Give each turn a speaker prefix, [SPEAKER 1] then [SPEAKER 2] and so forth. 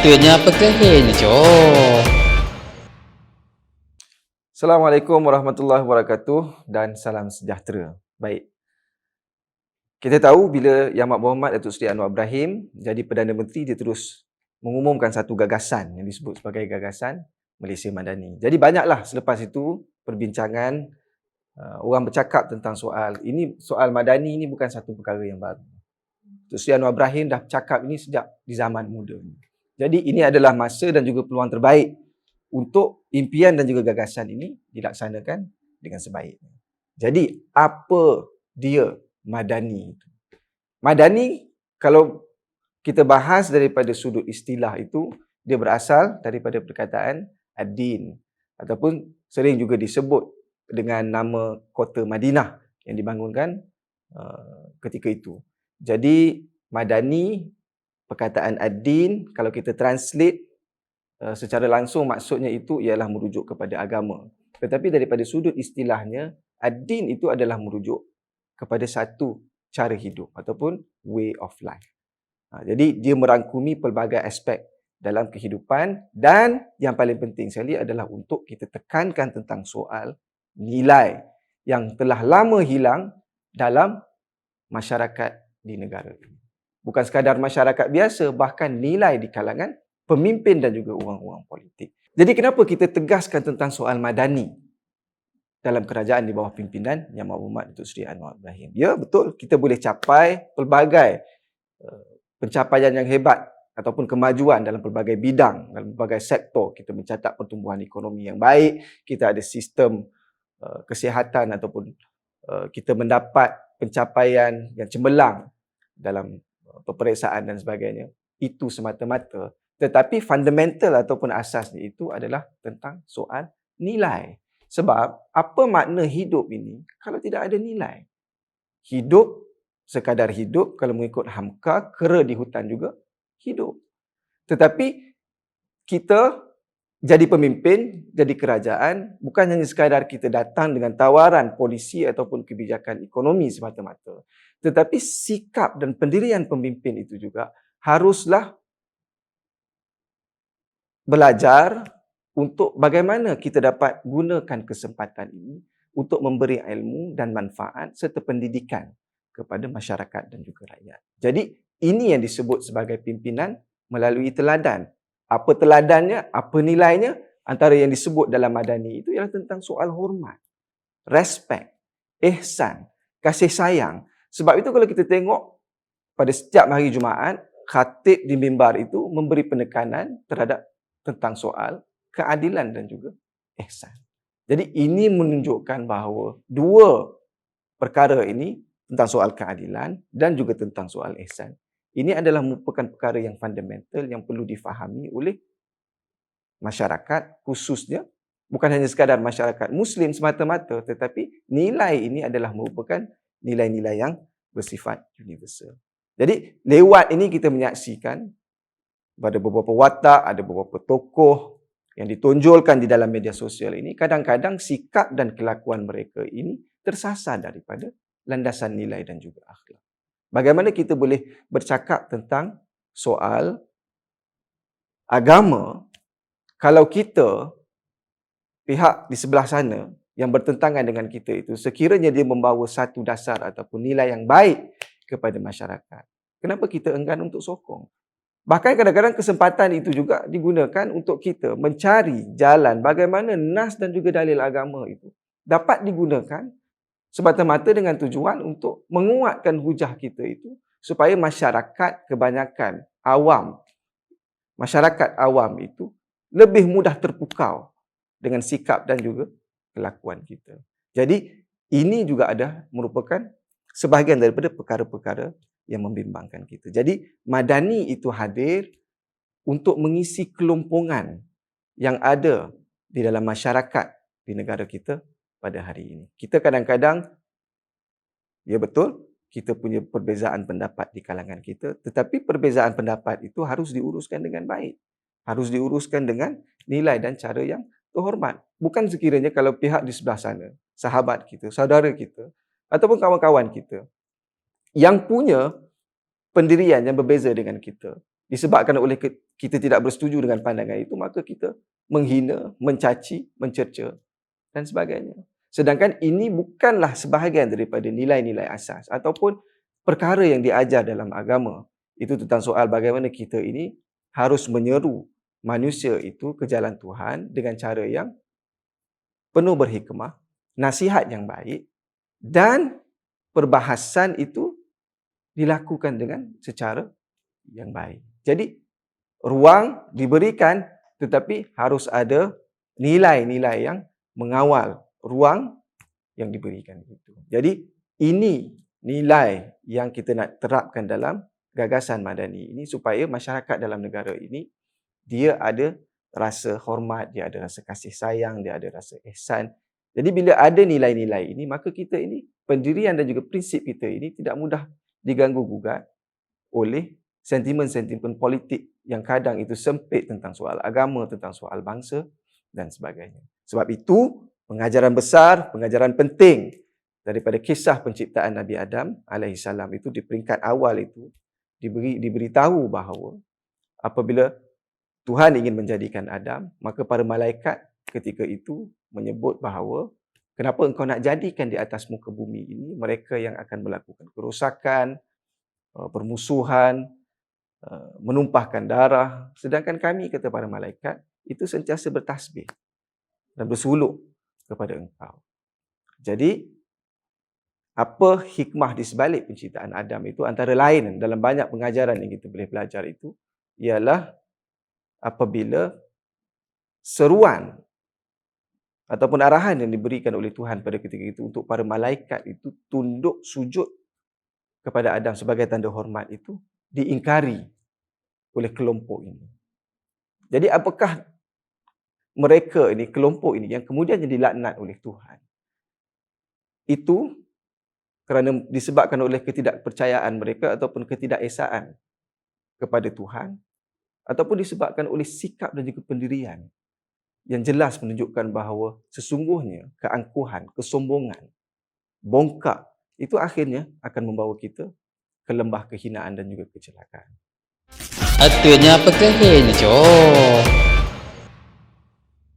[SPEAKER 1] Sepatutnya pekerja ni, Cok.
[SPEAKER 2] Assalamualaikum warahmatullahi wabarakatuh dan salam sejahtera. Baik, kita tahu bila Yang Amat Berhormat Datuk Seri Anwar Ibrahim jadi Perdana Menteri, dia terus mengumumkan satu gagasan yang disebut sebagai gagasan Malaysia Madani. Jadi banyaklah selepas itu perbincangan, orang bercakap tentang soal Madani ini bukan satu perkara yang baru. Datuk Seri Anwar Ibrahim dah cakap ini sejak di zaman muda. Jadi ini adalah masa dan juga peluang terbaik untuk impian dan juga gagasan ini dilaksanakan dengan sebaiknya. Jadi, apa dia Madani itu? Madani, kalau kita bahas daripada sudut istilah itu, dia berasal daripada perkataan ad-din, ataupun sering juga disebut dengan nama kota Madinah yang dibangunkan ketika itu. Jadi, Madani, perkataan ad-din, kalau kita translate secara langsung maksudnya itu ialah merujuk kepada agama. Tetapi daripada sudut istilahnya, ad-din itu adalah merujuk kepada satu cara hidup ataupun way of life. Jadi dia merangkumi pelbagai aspek dalam kehidupan dan yang paling penting sekali adalah untuk kita tekankan tentang soal nilai yang telah lama hilang dalam masyarakat di negara ini. Bukan sekadar masyarakat biasa, bahkan nilai di kalangan pemimpin dan juga orang-orang politik. Jadi kenapa kita tegaskan tentang soal Madani dalam kerajaan di bawah pimpinan Yang Amat Berhormat Datuk Seri Anwar Ibrahim? Ya, betul, kita boleh capai pelbagai pencapaian yang hebat ataupun kemajuan dalam pelbagai bidang, dalam pelbagai sektor. Kita mencatat pertumbuhan ekonomi yang baik, kita ada sistem kesihatan ataupun kita mendapat pencapaian yang cemerlang dalam peperiksaan dan sebagainya. Itu semata-mata. Tetapi fundamental ataupun asasnya itu adalah tentang soal nilai. Sebab apa makna hidup ini kalau tidak ada nilai? Hidup, sekadar hidup, kalau mengikut Hamka, kera di hutan juga hidup. Tetapi kita jadi pemimpin, jadi kerajaan, bukan hanya sekadar kita datang dengan tawaran polisi ataupun kebijakan ekonomi semata-mata. Tetapi sikap dan pendirian pemimpin itu juga haruslah belajar untuk bagaimana kita dapat gunakan kesempatan ini untuk memberi ilmu dan manfaat serta pendidikan kepada masyarakat dan juga rakyat. Jadi ini yang disebut sebagai pimpinan melalui teladan. Apa teladannya, apa nilainya? Antara yang disebut dalam Madani itu ialah tentang soal hormat, respek, ihsan, kasih sayang. Sebab itu kalau kita tengok pada setiap hari Jumaat, khatib di mimbar itu memberi penekanan terhadap tentang soal keadilan dan juga ihsan. Jadi ini menunjukkan bahawa dua perkara ini tentang soal keadilan dan juga tentang soal ihsan. Ini adalah merupakan perkara yang fundamental yang perlu difahami oleh masyarakat khususnya, bukan hanya sekadar masyarakat Muslim semata-mata, tetapi nilai ini adalah merupakan nilai-nilai yang bersifat universal. Jadi lewat ini kita menyaksikan pada beberapa watak, ada beberapa tokoh yang ditonjolkan di dalam media sosial ini, kadang-kadang sikap dan kelakuan mereka ini tersasar daripada landasan nilai dan juga akhlak. Bagaimana kita boleh bercakap tentang soal agama kalau kita, pihak di sebelah sana yang bertentangan dengan kita itu, sekiranya dia membawa satu dasar ataupun nilai yang baik kepada masyarakat, kenapa kita enggan untuk sokong? Bahkan kadang-kadang kesempatan itu juga digunakan untuk kita mencari jalan bagaimana nas dan juga dalil agama itu dapat digunakan semata-mata dengan tujuan untuk menguatkan hujah kita itu supaya masyarakat kebanyakan awam, masyarakat awam itu lebih mudah terpukau dengan sikap dan juga kelakuan kita. Jadi ini juga ada merupakan sebahagian daripada perkara-perkara yang membimbangkan kita. Jadi Madani itu hadir untuk mengisi kelompongan yang ada di dalam masyarakat di negara kita pada hari ini. Kita kadang-kadang, ya betul, kita punya perbezaan pendapat di kalangan kita, tetapi perbezaan pendapat itu harus diuruskan dengan baik. Harus diuruskan dengan nilai dan cara yang terhormat. Bukan sekiranya kalau pihak di sebelah sana, sahabat kita, saudara kita, ataupun kawan-kawan kita, yang punya pendirian yang berbeza dengan kita, disebabkan oleh kita tidak bersetuju dengan pandangan itu, maka kita menghina, mencaci, mencerca dan sebagainya. Sedangkan ini bukanlah sebahagian daripada nilai-nilai asas ataupun perkara yang diajar dalam agama. Itu tentang soal bagaimana kita ini harus menyeru manusia itu ke jalan Tuhan dengan cara yang penuh berhikmah, nasihat yang baik dan perbahasan itu dilakukan dengan secara yang baik. Jadi, ruang diberikan tetapi harus ada nilai-nilai yang mengawal ruang yang diberikan itu. Jadi, ini nilai yang kita nak terapkan dalam gagasan madani ini supaya masyarakat dalam negara ini dia ada rasa hormat, dia ada rasa kasih sayang, dia ada rasa ihsan. Jadi bila ada nilai-nilai ini, maka kita ini, pendirian dan juga prinsip kita ini tidak mudah diganggu-gugat oleh sentimen-sentimen politik yang kadang itu sempit tentang soal agama, tentang soal bangsa dan sebagainya. Sebab itu, pengajaran besar, pengajaran penting daripada kisah penciptaan Nabi Adam alaihissalam itu di peringkat awal itu diberitahu bahawa apabila Tuhan ingin menjadikan Adam, maka para malaikat ketika itu menyebut bahawa kenapa engkau nak jadikan di atas muka bumi ini mereka yang akan melakukan kerosakan, permusuhan, menumpahkan darah. Sedangkan kami, kata para malaikat, itu sentiasa bertasbih dan bersuluk kepada engkau. Jadi, apa hikmah di sebalik penciptaan Adam itu antara lain dalam banyak pengajaran yang kita boleh belajar itu ialah apabila seruan ataupun arahan yang diberikan oleh Tuhan pada ketika itu untuk para malaikat itu tunduk sujud kepada Adam sebagai tanda hormat itu diingkari oleh kelompok ini. Jadi apakah mereka ini, kelompok ini yang kemudian dilaknat oleh Tuhan? Itu kerana disebabkan oleh ketidakpercayaan mereka ataupun ketidakesaan kepada Tuhan, ataupun disebabkan oleh sikap dan juga pendirian yang jelas menunjukkan bahawa sesungguhnya keangkuhan, kesombongan, bongkak itu akhirnya akan membawa kita ke lembah kehinaan dan juga kecelakaan.
[SPEAKER 1] Atunya apa ke ni, Jo?